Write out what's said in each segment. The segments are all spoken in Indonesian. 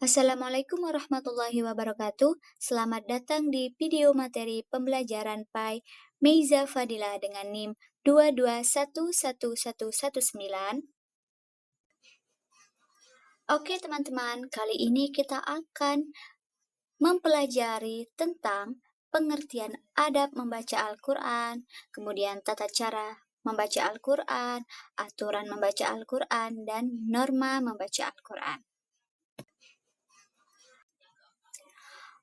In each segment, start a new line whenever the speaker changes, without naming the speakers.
Assalamualaikum warahmatullahi wabarakatuh. Selamat datang di video materi pembelajaran PAI Meiza Fadila dengan NIM 2211119. Oke teman-teman, kali ini kita akan mempelajari tentang pengertian adab membaca Al-Quran, kemudian tata cara membaca Al-Quran, aturan membaca Al-Quran, dan norma membaca Al-Quran.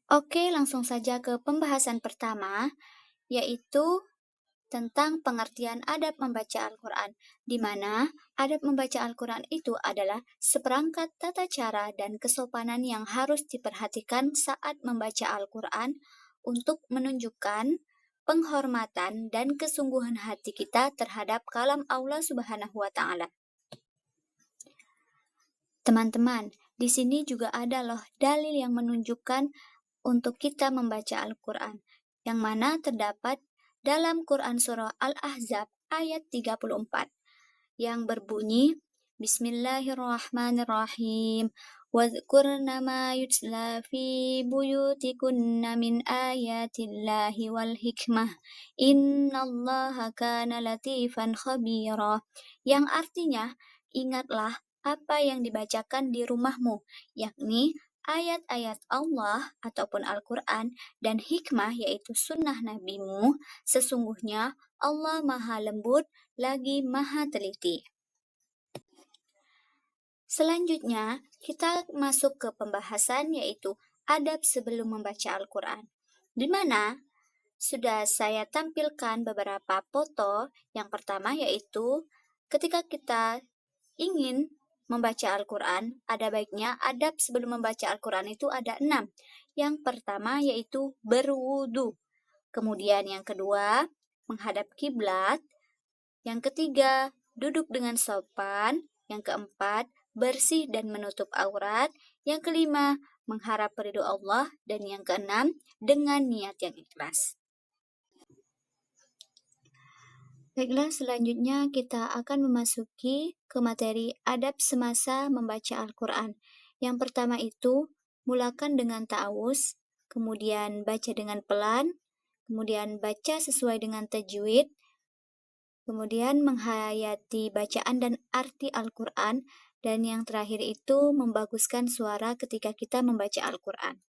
Oke, langsung saja ke pembahasan pertama, yaitu tentang pengertian adab membaca Al-Quran, di mana adab membaca Al-Quran itu adalah seperangkat tata cara dan kesopanan yang harus diperhatikan saat membaca Al-Quran untuk menunjukkan penghormatan dan kesungguhan hati kita terhadap kalam Allah Subhanahu wa Ta'ala. Teman-teman, di sini juga ada loh dalil yang menunjukkan untuk kita membaca Al-Quran, yang mana terdapat dalam Quran Surah Al-Ahzab ayat 34, yang berbunyi, Bismillahirrahmanirrahim, Wadhkurna ma yutla fi buyutikunna min ayatillahi wal hikmah, innallaha kana latifan khabira, yang artinya, ingatlah apa yang dibacakan di rumahmu, yakni ayat-ayat Allah ataupun Al-Quran dan hikmah yaitu sunnah nabimu, sesungguhnya Allah maha lembut lagi maha teliti. Selanjutnya, kita masuk ke pembahasan yaitu adab sebelum membaca Al-Quran, di mana sudah saya tampilkan beberapa foto. Yang pertama yaitu ketika kita ingin membaca Al-Quran, ada baiknya adab sebelum membaca Al-Quran itu ada 6. Yang pertama yaitu berwudu. Kemudian yang kedua, menghadap kiblat. Yang ketiga, duduk dengan sopan. Yang keempat, bersih dan menutup aurat. Yang kelima, mengharap ridho Allah. Dan yang keenam, dengan niat yang ikhlas. Baiklah, selanjutnya kita akan memasuki ke materi adab semasa membaca Al-Quran. Yang pertama itu, mulakan dengan ta'awuz, kemudian baca dengan pelan, kemudian baca sesuai dengan tajwid, kemudian menghayati bacaan dan arti Al-Quran, dan yang terakhir itu membaguskan suara ketika kita membaca Al-Quran.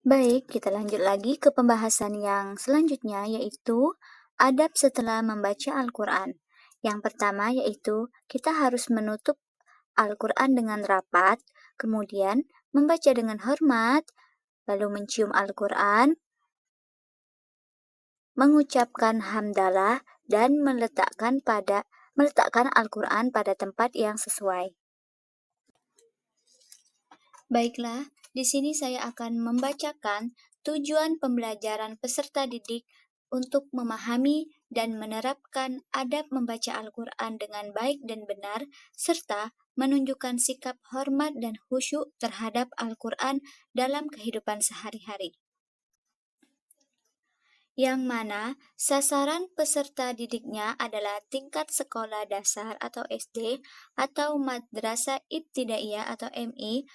Baik, kita lanjut lagi ke pembahasan yang selanjutnya, yaitu adab setelah membaca Al-Quran. Yang pertama yaitu kita harus menutup Al-Quran dengan rapat, kemudian membaca dengan hormat, lalu mencium Al-Quran, mengucapkan hamdalah, dan meletakkan Al-Quran pada tempat yang sesuai. Baiklah, di sini saya akan membacakan tujuan pembelajaran peserta didik untuk memahami dan menerapkan adab membaca Al-Quran dengan baik dan benar, serta menunjukkan sikap hormat dan khusyuk terhadap Al-Quran dalam kehidupan sehari-hari. Yang mana sasaran peserta didiknya adalah tingkat sekolah dasar atau SD atau madrasah ibtidaiyah atau MI,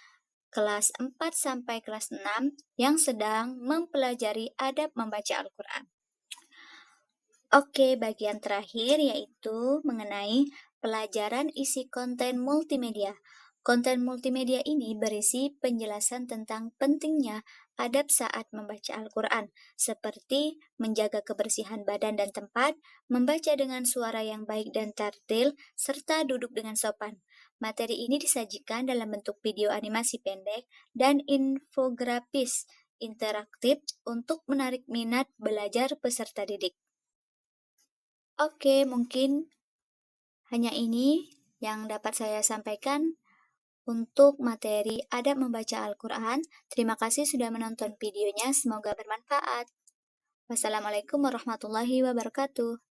kelas 4 sampai kelas 6 yang sedang mempelajari adab membaca Al-Quran. Oke, bagian terakhir yaitu mengenai pelajaran isi konten multimedia. Konten multimedia ini berisi penjelasan tentang pentingnya adab saat membaca Al-Quran, seperti menjaga kebersihan badan dan tempat, membaca dengan suara yang baik dan tartil, serta duduk dengan sopan. Materi ini disajikan dalam bentuk video animasi pendek dan infografis interaktif untuk menarik minat belajar peserta didik. Oke, mungkin hanya ini yang dapat saya sampaikan untuk materi adab membaca Al-Quran. Terima kasih sudah menonton videonya, semoga bermanfaat. Wassalamualaikum warahmatullahi wabarakatuh.